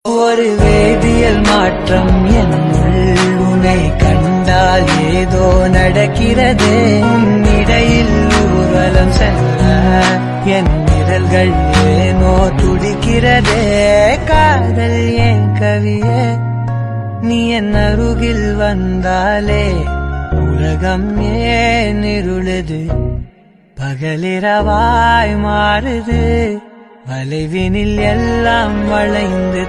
ஒரு வேதியியல் மாற்றம் என்னுள் உன்னை கண்டால் ஏதோ நடக்கிறதே. இடையில் ஊர்வலம் செல்ல என் விரல்கள் ஏனோ துடிக்கிறதே. காதல் ஏன் கவியே, நீ என் அருகில் வந்தாலே உலகம் ஏன் இருளுது, பகலிரவாய் மாறுது, வளைவினில் எல்லாம் வளைந்து